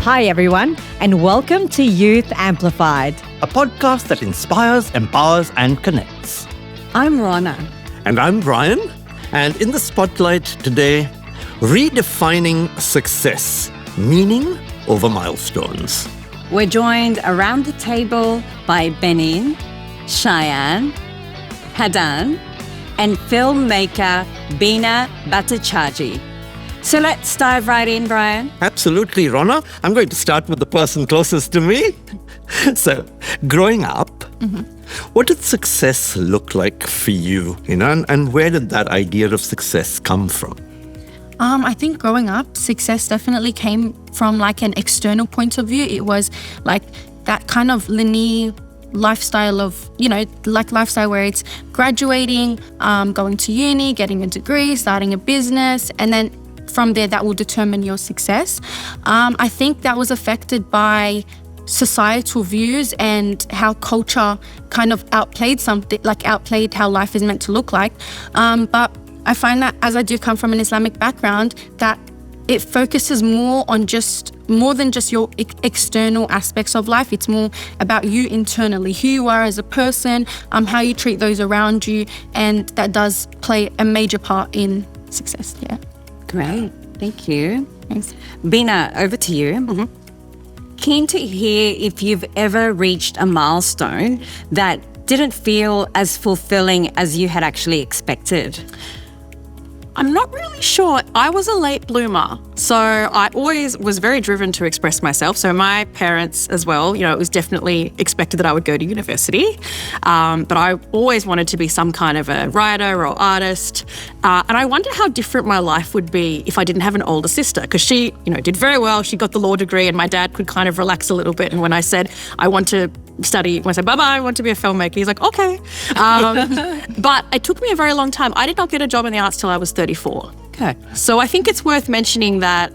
Hi, everyone, and welcome to Youth Amplified, a podcast that inspires, empowers, and connects. I'm Ronna. And I'm Brian. And in the spotlight today, redefining success, meaning over milestones. We're joined around the table by Benin, Shayaan, Qadan, and filmmaker Bina Bhattacharya. So let's dive right in, Brian. Absolutely, Ronna. I'm going to start with the person closest to me. So, growing up, what did success look like for you? And where did that idea of success come from? I think growing up, success definitely came from like an external point of view. It was like that kind of linear lifestyle of, lifestyle where it's graduating, going to uni, getting a degree, starting a business, and then from there, that will determine your success. I think that was affected by societal views and how culture kind of outplayed how life is meant to look like. But I find that as I do come from an Islamic background, that it focuses more than just your external aspects of life. It's more about you internally, who you are as a person, how you treat those around you, and that does play a major part in success. Yeah. Great. Thank you. Thanks. Bina, over to you. Keen to hear if you've ever reached a milestone that didn't feel as fulfilling as you had actually expected. I'm not really sure. I was a late bloomer, so I always was very driven to express myself. So my parents as well, it was definitely expected that I would go to university. But I always wanted to be some kind of a writer or artist. And I wonder how different my life would be if I didn't have an older sister, because she, did very well. She got the law degree, and my dad could kind of relax a little bit. And when I said I want to study, when I said, Baba, I want to be a filmmaker, he's like, okay. But it took me a very long time. I did not get a job in the arts till I was 34. Okay. So I think it's worth mentioning that,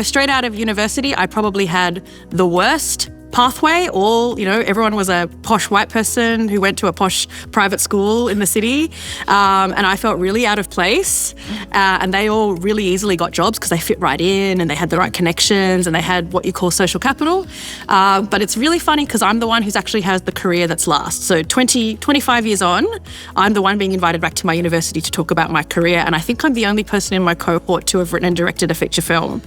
straight out of university, I probably had the worst pathway. Everyone was a posh white person who went to a posh private school in the city. And I felt really out of place. And they all really easily got jobs because they fit right in and they had the right connections and they had what you call social capital. But it's really funny because I'm the one who's actually has the career that's last. So 25 years on, I'm the one being invited back to my university to talk about my career. And I think I'm the only person in my cohort to have written and directed a feature film.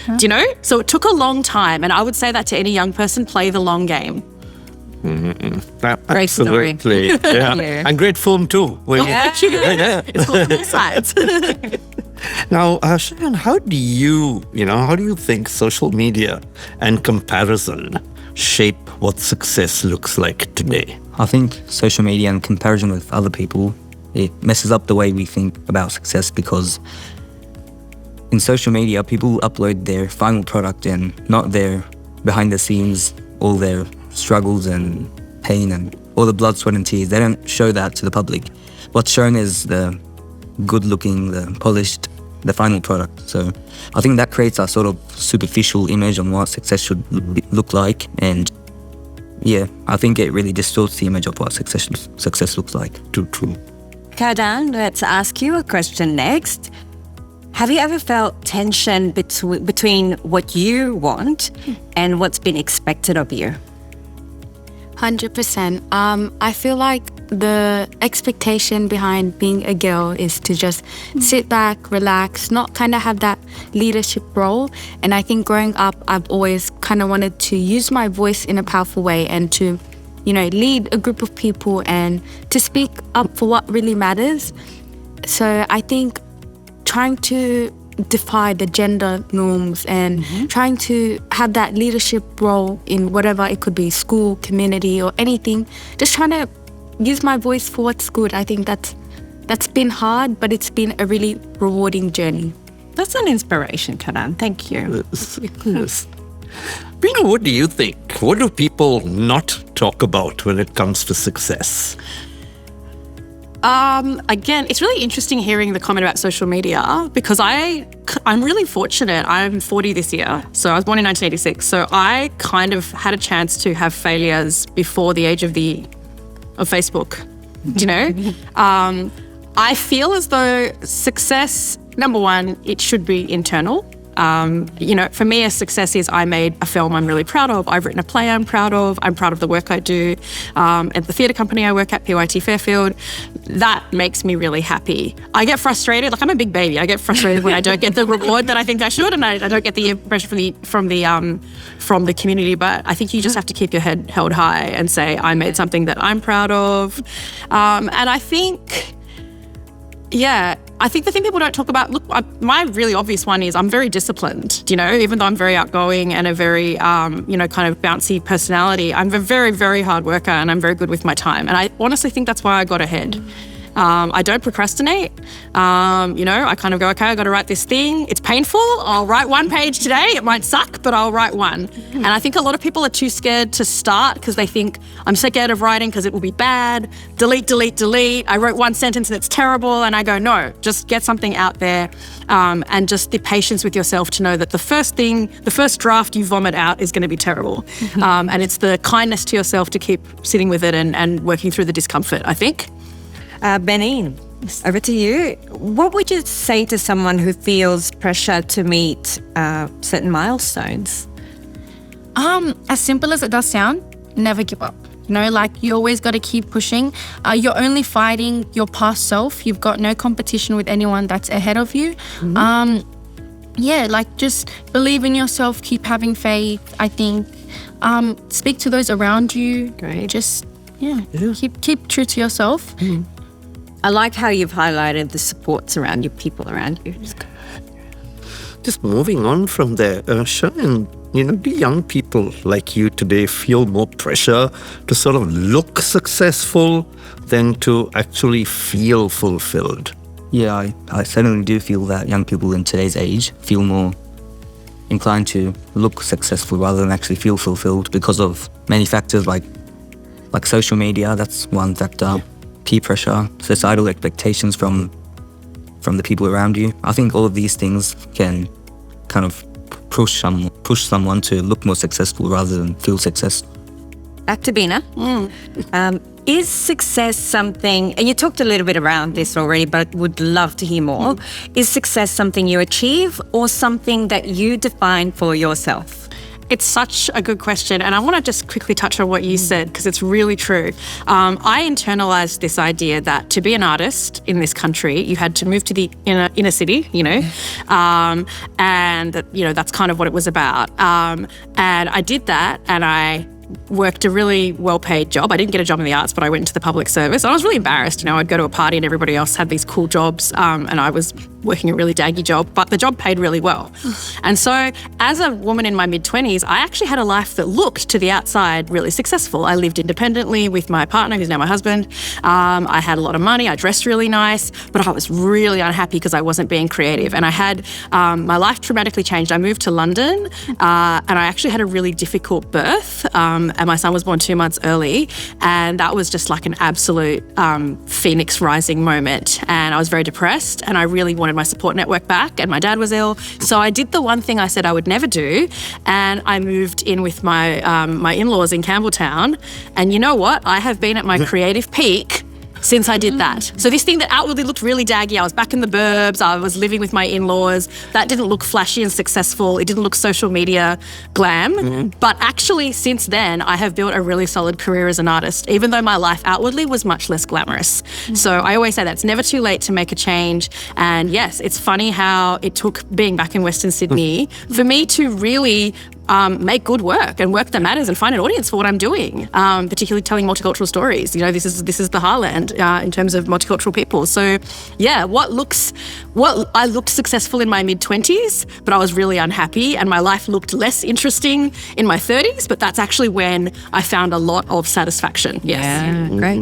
Huh? Do you know? So it took a long time. And I would say that to any young person, play the long game. Great story. Absolutely. Yeah. Yeah. And great film too. Yeah. It's called Both Sides. Now, Shayaan, how do you think social media and comparison shape what success looks like today? I think social media and comparison with other people, it messes up the way we think about success, because in social media, people upload their final product and not their behind the scenes, all their struggles and pain and all the blood, sweat and tears. They don't show that to the public. What's shown is the good looking, the polished, the final product. So I think that creates a sort of superficial image on what success should look like. And yeah, I think it really distorts the image of what success looks like. True. Qadan, let's ask you a question next. Have you ever felt tension between what you want and what's been expected of you? 100%. I feel like the expectation behind being a girl is to just sit back, relax, not kind of have that leadership role. And I think growing up, I've always kind of wanted to use my voice in a powerful way and to, lead a group of people and to speak up for what really matters. So I think trying to defy the gender norms and trying to have that leadership role in whatever it could be, school, community or anything, just trying to use my voice for what's good. I think that's been hard, but it's been a really rewarding journey. That's an inspiration, Qadan. Thank you. Yes. Bina, what do you think? What do people not talk about when it comes to success? Again, it's really interesting hearing the comment about social media, because I'm really fortunate. I'm 40 this year, so I was born in 1986. So I kind of had a chance to have failures before the age of Facebook. I feel as though success, number one, it should be internal. For me, a success is I made a film I'm really proud of. I've written a play I'm proud of. I'm proud of the work I do. At the theatre company I work at, PYT Fairfield, that makes me really happy. I get frustrated. Like, I'm a big baby. I get frustrated when I don't get the reward that I think I should, and I don't get the impression from the community. But I think you just have to keep your head held high and say, I made something that I'm proud of. And I think, I think the thing people don't talk about, my really obvious one is I'm very disciplined, even though I'm very outgoing and a very, kind of bouncy personality, I'm a very, very hard worker and I'm very good with my time. And I honestly think that's why I got ahead. I don't procrastinate. I kind of go, okay, I got to write this thing. It's painful. I'll write one page today. It might suck, but I'll write one. And I think a lot of people are too scared to start because they think, I'm so scared of writing because it will be bad. Delete, delete, delete. I wrote one sentence and it's terrible. And I go, no, just get something out there. And just the patience with yourself to know that the first draft you vomit out is going to be terrible. And it's the kindness to yourself to keep sitting with it and working through the discomfort, I think. Benin, over to you. What would you say to someone who feels pressure to meet certain milestones? As simple as it does sound, never give up. You always got to keep pushing. You're only fighting your past self. You've got no competition with anyone that's ahead of you. Just believe in yourself, keep having faith, I think. Speak to those around you. Great. Just, keep true to yourself. I like how you've highlighted the supports around you, people around you. Just moving on from there, Shayaan, do young people like you today feel more pressure to sort of look successful than to actually feel fulfilled? Yeah, I certainly do feel that young people in today's age feel more inclined to look successful rather than actually feel fulfilled because of many factors like social media. That's one factor. Peer pressure, societal expectations from the people around you. I think all of these things can kind of push someone to look more successful rather than feel success. Back to Bina. Is success something, and you talked a little bit around this already, but would love to hear more. Is success something you achieve or something that you define for yourself? It's such a good question, and I want to just quickly touch on what you said because it's really true. I internalized this idea that to be an artist in this country, you had to move to the inner city, and that's kind of what it was about. And I did that, and I worked a really well-paid job. I didn't get a job in the arts, but I went into the public service. And I was really embarrassed. I'd go to a party and everybody else had these cool jobs, and I was working a really daggy job, but the job paid really well. And so as a woman in my mid-20s, I actually had a life that looked to the outside really successful. I lived independently with my partner, who's now my husband. I had a lot of money. I dressed really nice, but I was really unhappy because I wasn't being creative. And I had my life dramatically changed. I moved to London, and I actually had a really difficult birth. And my son was born 2 months early, and that was just like an absolute phoenix rising moment. And I was very depressed, and I really wanted my support network back, and my dad was ill. So I did the one thing I said I would never do, and I moved in with my in-laws in Campbelltown. And you know what? I have been at my creative peak since I did that. So this thing that outwardly looked really daggy, I was back in the burbs, I was living with my in-laws, that didn't look flashy and successful, it didn't look social media glam, but actually since then I have built a really solid career as an artist, even though my life outwardly was much less glamorous. So I always say that it's never too late to make a change, and yes, it's funny how it took being back in Western Sydney for me to really make good work and work that matters and find an audience for what I'm doing, particularly telling multicultural stories. This is the heartland in terms of multicultural people. So yeah, I looked successful in my mid-20s, but I was really unhappy, and my life looked less interesting in my 30s, but that's actually when I found a lot of satisfaction. Yes. Yeah, great.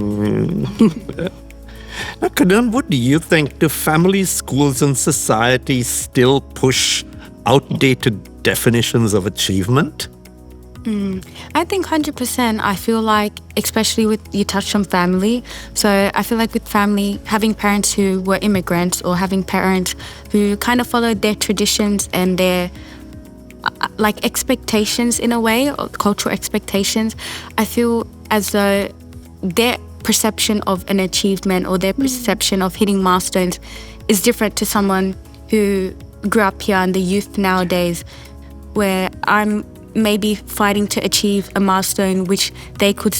Now, Qadan, what do you think? Do families, schools, and society still push outdated definitions of achievement? I think 100%. I feel like, especially with, you touched on family, so I feel like with family, having parents who were immigrants or having parents who kind of followed their traditions and their expectations in a way, or cultural expectations, I feel as though their perception of an achievement or their perception of hitting milestones is different to someone who grew up here and the youth nowadays, where I'm maybe fighting to achieve a milestone which they could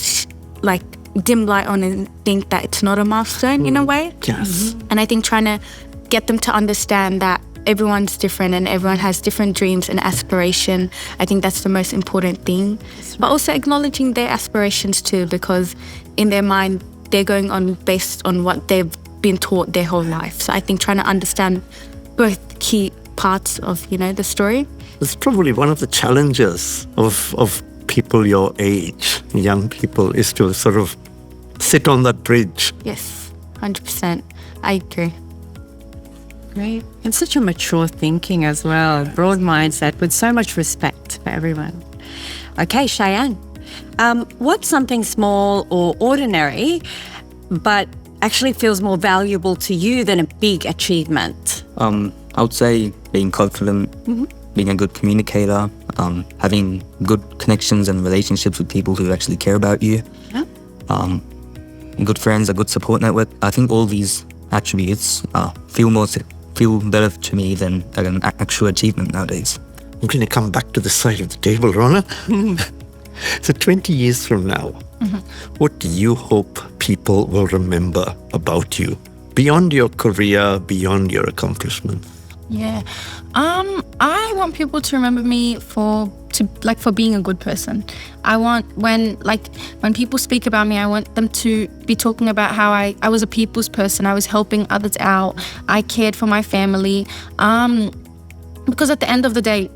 like dim light on and think that it's not a milestone in a way. Yes. And I think trying to get them to understand that everyone's different and everyone has different dreams and aspiration. I think that's the most important thing. But also acknowledging their aspirations too, because in their mind, they're going on based on what they've been taught their whole life. So I think trying to understand both key parts of, the story. It's probably one of the challenges of people your age, young people, is to sort of sit on that bridge. Yes, 100%. I agree. Great. And such a mature thinking as well, broad mindset with so much respect for everyone. Okay, Shayaan, what's something small or ordinary but actually feels more valuable to you than a big achievement? I would say being confident, being a good communicator, having good connections and relationships with people who actually care about you, good friends, a good support network. I think all these attributes feel better to me than an actual achievement nowadays. I'm going to come back to the side of the table, Ronna. So 20 years from now, what do you hope people will remember about you? Beyond your career, beyond your accomplishments? Yeah. I want people to remember me for being a good person. I want when people speak about me, I want them to be talking about how I was a people's person. I was helping others out. I cared for my family. Because at the end of the day,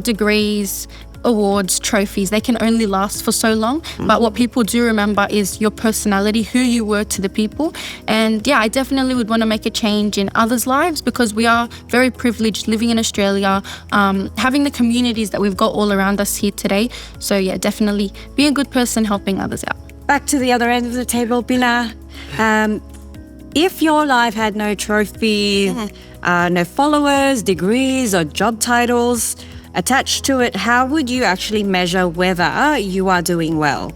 degrees, awards, trophies, they can only last for so long. But what people do remember is your personality, who you were to the people. And yeah, I definitely would want to make a change in others' lives, because we are very privileged living in Australia, having the communities that we've got all around us here today. So yeah, definitely be a good person helping others out. Back to the other end of the table, Bina. If your life had no trophy, no followers, degrees or job titles attached to it, how would you actually measure whether you are doing well?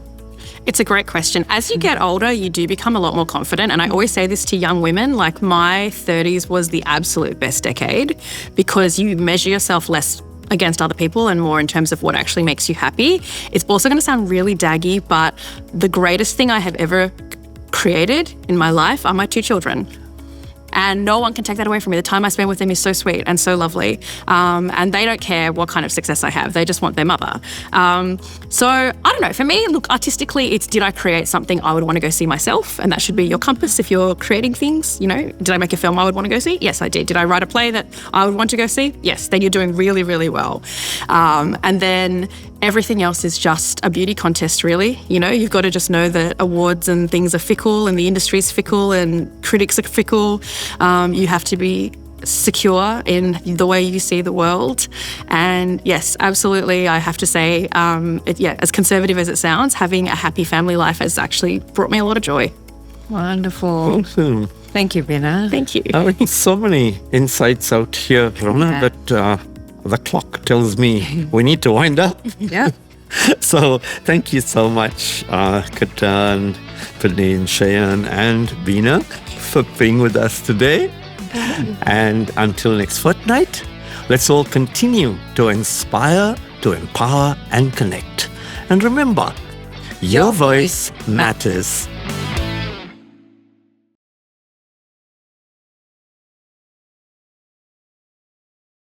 It's a great question. As you get older, you do become a lot more confident. And I always say this to young women, like my 30s was the absolute best decade, because you measure yourself less against other people and more in terms of what actually makes you happy. It's also going to sound really daggy, but the greatest thing I have ever created in my life are my 2 children. And no one can take that away from me. The time I spend with them is so sweet and so lovely. And they don't care what kind of success I have. They just want their mother. So I don't know. For me, look, artistically, it's did I create something I would want to go see myself? And that should be your compass if you're creating things. Did I make a film I would want to go see? Yes, I did. Did I write a play that I would want to go see? Yes. Then you're doing really, really well. And then everything else is just a beauty contest, really. You've got to just know that awards and things are fickle and the industry is fickle and critics are fickle. You have to be secure in the way you see the world. And yes, absolutely, I have to say, as conservative as it sounds, having a happy family life has actually brought me a lot of joy. Wonderful. Awesome. Thank you, Bina. Thank you. So many insights out here, Ronna, that the clock tells me we need to wind up. Yeah. So thank you so much, Qadan, Benin, Shayaan and Bina, for being with us today. And until next fortnight, let's all continue to inspire, to empower and connect. And remember, your voice matters.